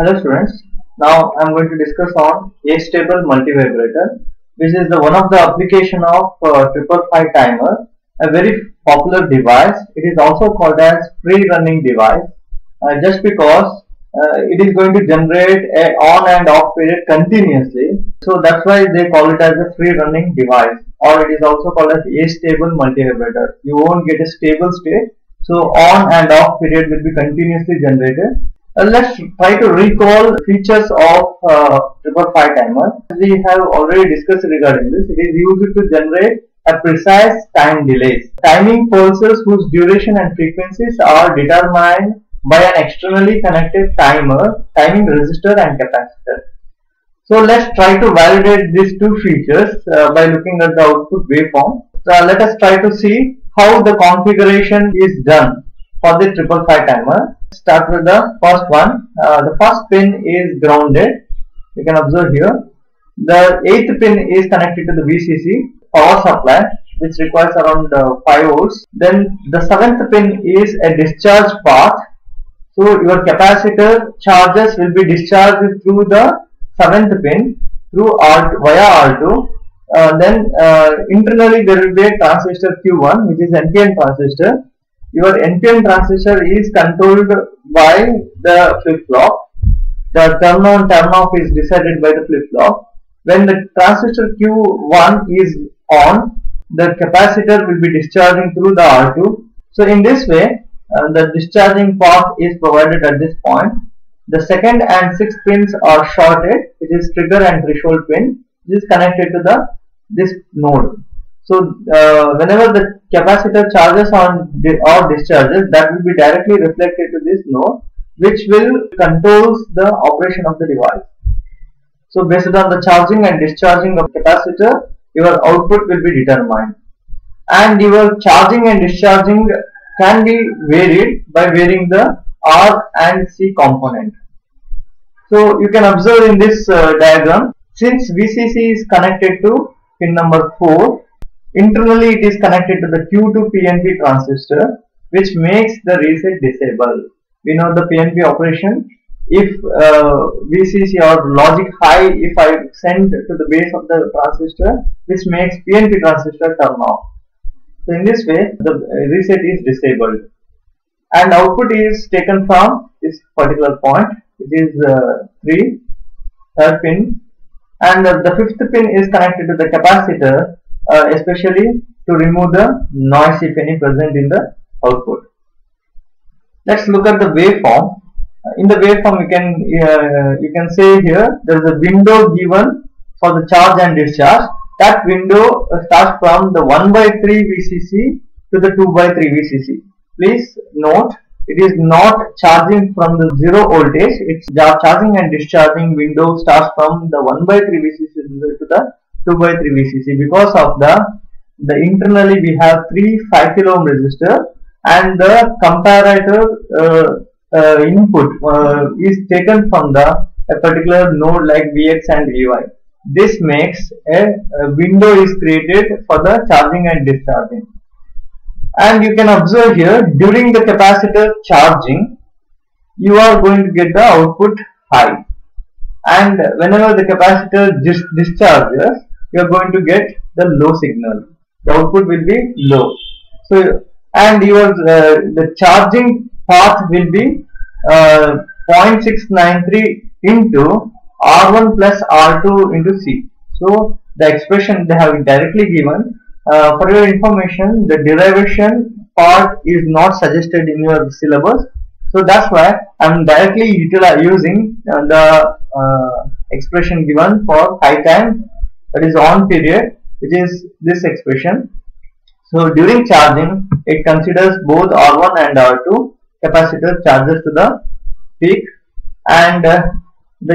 Hello students, now I am going to discuss on Astable multivibrator, which is one of the application of 555 timer, a very popular device. It is also called as free running device just because it is going to generate a on and off period continuously. So that's why they call it as a free running device, or it is also called as Astable multivibrator. You won't get a stable state, so on and off period will be continuously generated. Let's try to recall features of 555 timer. We have already discussed regarding this. It is used to generate a precise time delays. Timing pulses whose duration and frequencies are determined by an externally connected timer, timing resistor and capacitor. So let's try to validate these two features by looking at the output waveform. So let us try to see how the configuration is done for the 555 timer. Start with the first one. The first pin is grounded. You can observe here. The 8th pin is connected to the VCC power supply, which requires around 5 volts. Then the 7th pin is a discharge path. So your capacitor charges will be discharged through the 7th pin through via R2. Then internally there will be a transistor Q1, which is NPN transistor. Your NPN transistor is controlled by the flip-flop. The turn on, turn off is decided by the flip-flop. When the transistor Q1 is on, the capacitor will be discharging through the R2. So in this way, the discharging path is provided at this point. The 2nd and 6th pins are shorted, which is trigger and threshold pin, which is connected to this node. So whenever the capacitor charges on or discharges, that will be directly reflected to this node, which will controls the operation of the device. So based on the charging and discharging of capacitor, your output will be determined, and your charging and discharging can be varied by varying the R and C component. So you can observe in this diagram, since VCC is connected to pin number 4, internally it is connected to the Q2 PNP transistor, which makes the reset disable. We know the PNP operation. If VCC or logic high, if I send to the base of the transistor, which makes PNP transistor turn off. So in this way, the reset is disabled, and output is taken from this particular point, which is 3rd pin, and the 5th pin is connected to the capacitor, especially to remove the noise if any present in the output. Let's look at the waveform. In the waveform, you can say here there is a window given for the charge and discharge. That window starts from the 1/3 VCC to the 2/3 VCC. Please note, it is not charging from the 0 voltage. It's charging and discharging window starts from the 1/3 VCC to the 2/3 VCC, because of the internally we have 3 5 kilo ohm resistor, and the comparator input is taken from a particular node like Vx and Vy. This makes a window is created for the charging and discharging. And you can observe here, during the capacitor charging, you are going to get the output high, and whenever the capacitor discharges, you are going to get the low signal. The output will be low. So, and your the charging path will be 0.693 into R1 plus R2 into C. So the expression they have directly given. For your information, the derivation part is not suggested in your syllabus. So that's why I am directly using the expression given for high time, that is on period, which is this expression. So during charging, it considers both R1 and R2. Capacitor charges to the peak, and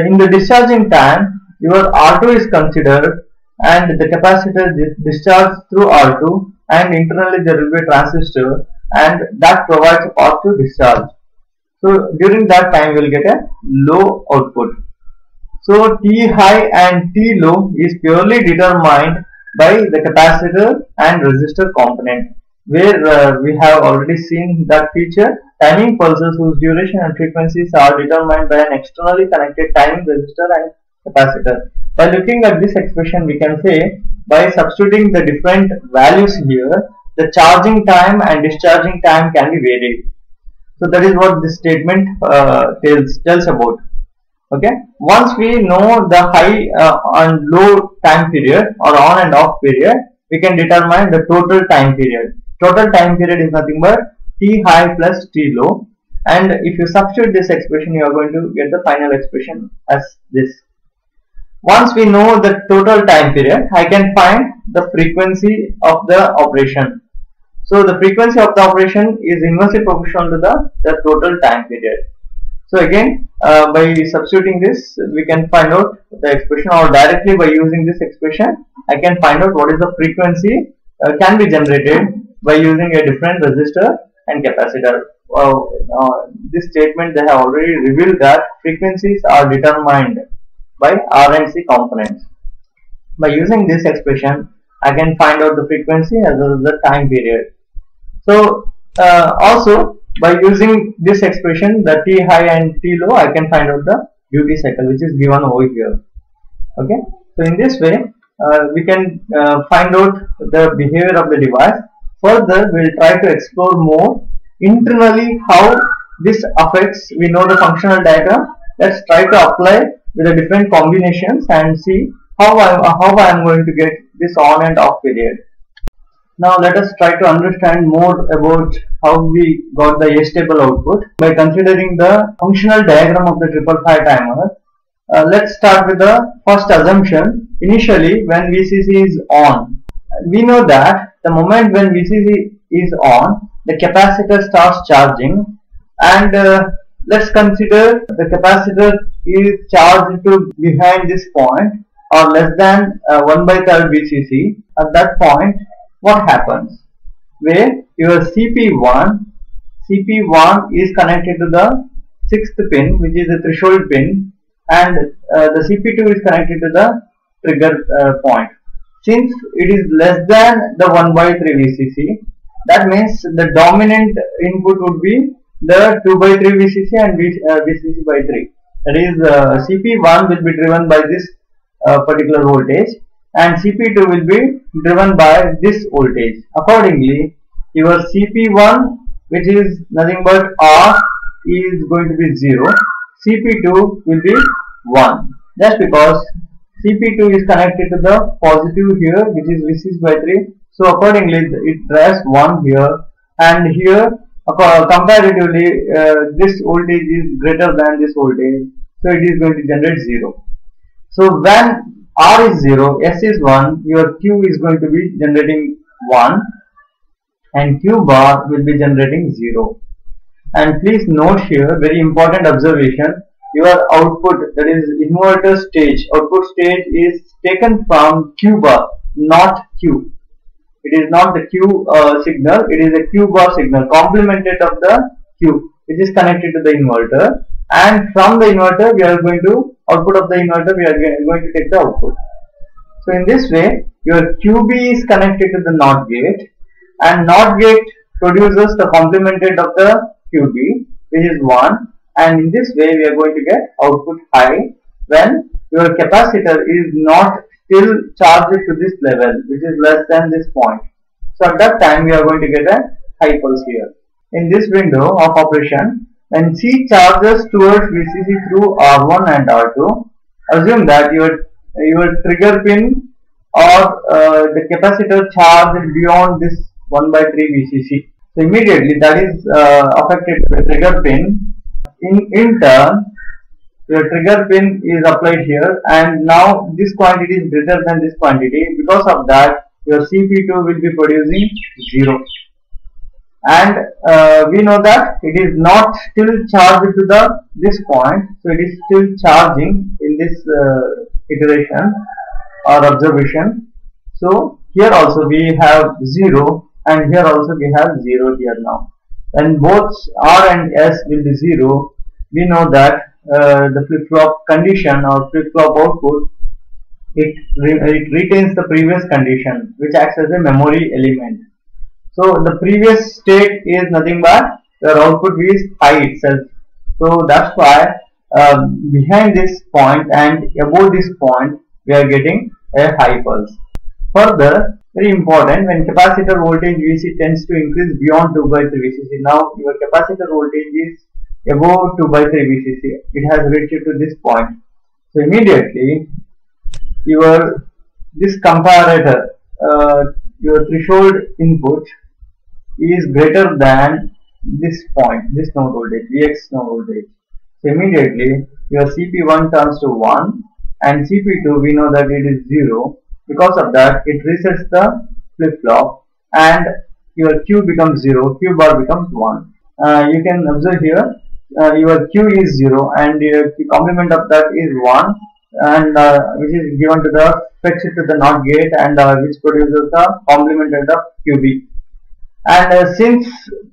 in the discharging time, your R2 is considered, and the capacitor discharges through R2, and internally there will be a transistor, and that provides a path to discharge. So during that time, you will get a low output. So T high and T low is purely determined by the capacitor and resistor component. where we have already seen that feature. Timing pulses whose duration and frequencies are determined by an externally connected timing resistor and capacitor. By looking at this expression, we can say by substituting the different values here, the charging time and discharging time can be varied. So that is what this statement tells about. Okay. Once we know the high and low time period or on and off period, we can determine the total time period. Total time period is nothing but T high plus T low, and if you substitute this expression, you are going to get the final expression as this. Once we know the total time period, I can find the frequency of the operation. So the frequency of the operation is inversely proportional to the total time period. So again, by substituting this, we can find out the expression, or directly by using this expression, I can find out what is the frequency can be generated by using a different resistor and capacitor. This statement, they have already revealed that frequencies are determined by R and C components. By using this expression, I can find out the frequency as well as the time period. So also by using this expression, the T high and T low, I can find out the duty cycle, which is given over here. Okay. So in this way, we can find out the behavior of the device. Further, we will try to explore more internally how this affects. We know the functional diagram. Let's try to apply with the different combinations and see how I am going to get this on and off period. Now let us try to understand more about how we got the Astable output by considering the functional diagram of the 555 timer. Let's start with the first assumption. Initially, when VCC is on, we know that the moment when VCC is on, the capacitor starts charging, and let's consider the capacitor is charged to behind this point or less than 1/3 VCC. At that point, what happens? Where your CP1 is connected to the 6th pin, which is the threshold pin, and the CP2 is connected to the trigger point. Since it is less than the 1/3 VCC, that means the dominant input would be the 2/3 VCC and VCC by 3. That is, CP1 will be driven by this particular voltage, and CP2 will be driven by this voltage. Accordingly, your CP1, which is nothing but R, is going to be 0. CP2 will be 1. Just because CP2 is connected to the positive here, which is VCC by 3. So accordingly, it drives 1 here, and here comparatively this voltage is greater than this voltage, so it is going to generate 0. So when R is 0, S is 1, your Q is going to be generating 1 and Q bar will be generating 0. And please note here, very important observation, your output, that is inverter stage, output stage is taken from Q bar, not Q. It is not the Q signal, it is a Q bar signal, complemented of the Q, which is connected to the inverter, and from the inverter we are going to, output of the inverter we are going to take the output. So in this way, your QB is connected to the NOT gate, and NOT gate produces the complemented of the QB, which is 1, and in this way we are going to get output high when your capacitor is not still charged to this level, which is less than this point. So at that time we are going to get a high pulse here. In this window of operation, when C charges towards VCC through R1 and R2, assume that your trigger pin or the capacitor charged beyond this 1/3 VCC. So immediately that is affected by the trigger pin. In turn, your trigger pin is applied here, and now this quantity is greater than this quantity. Because of that, your CP2 will be producing 0. And we know that it is not still charged to this point, so it is still charging in this iteration or observation. So here also we have 0, and here also we have 0 here now. When both R and S will be 0, we know that the flip-flop condition or flip-flop output, it retains the previous condition, which acts as a memory element. So the previous state is nothing but your output is high itself. So that's why behind this point and above this point we are getting a high pulse. Further, very important, when capacitor voltage VC tends to increase beyond 2 by 3 VCC. Now your capacitor voltage is above 2 by 3 VCC. It has reached to this point. So immediately this comparator, your threshold input is greater than this point, this node voltage, Vx node voltage. So immediately your CP1 turns to 1 and CP2 we know that it is 0. Because of that, it resets the flip-flop and your Q becomes 0, Q bar becomes 1. You can observe here, your Q is 0 and the complement of that is 1, and which is given to the fetched to the NOT gate, and which produces the complement of QB. And since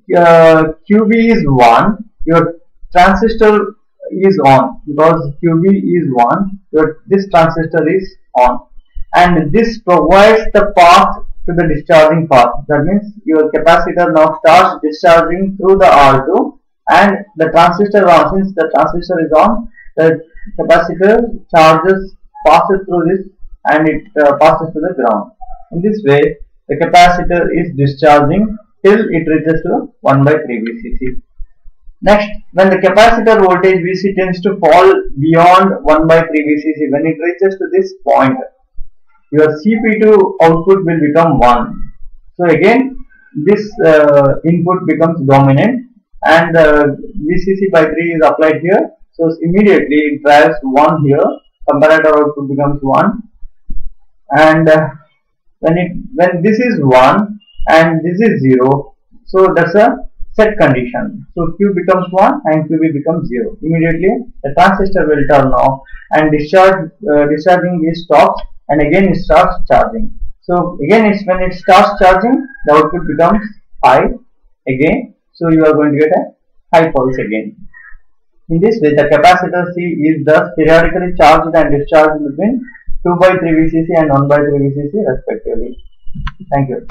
QB is 1, your transistor is on, because QB is 1, this transistor is on, and this provides the path to the discharging path. That means your capacitor now starts discharging through the R2, and the transistor on. Since the transistor is on, the capacitor charges passes through this and it passes to the ground. In this way, the capacitor is discharging till it reaches to 1 by 3 VCC. Next, when the capacitor voltage VC tends to fall beyond 1 by 3 VCC, when it reaches to this point, your CP2 output will become 1. So again, this input becomes dominant, and VCC by 3 is applied here. So immediately it drives 1 here, comparator output becomes 1, and when this is 1 and this is 0, so that's a set condition. So Q becomes 1 and QB becomes 0. Immediately the transistor will turn off and discharging is stopped, and again it starts charging. So again when it starts charging, the output becomes high again. So you are going to get a high pulse again. In this way, the capacitor C is thus periodically charged and discharged between 2 by 3 VCC and 1 by 3 VCC respectively. Thank you.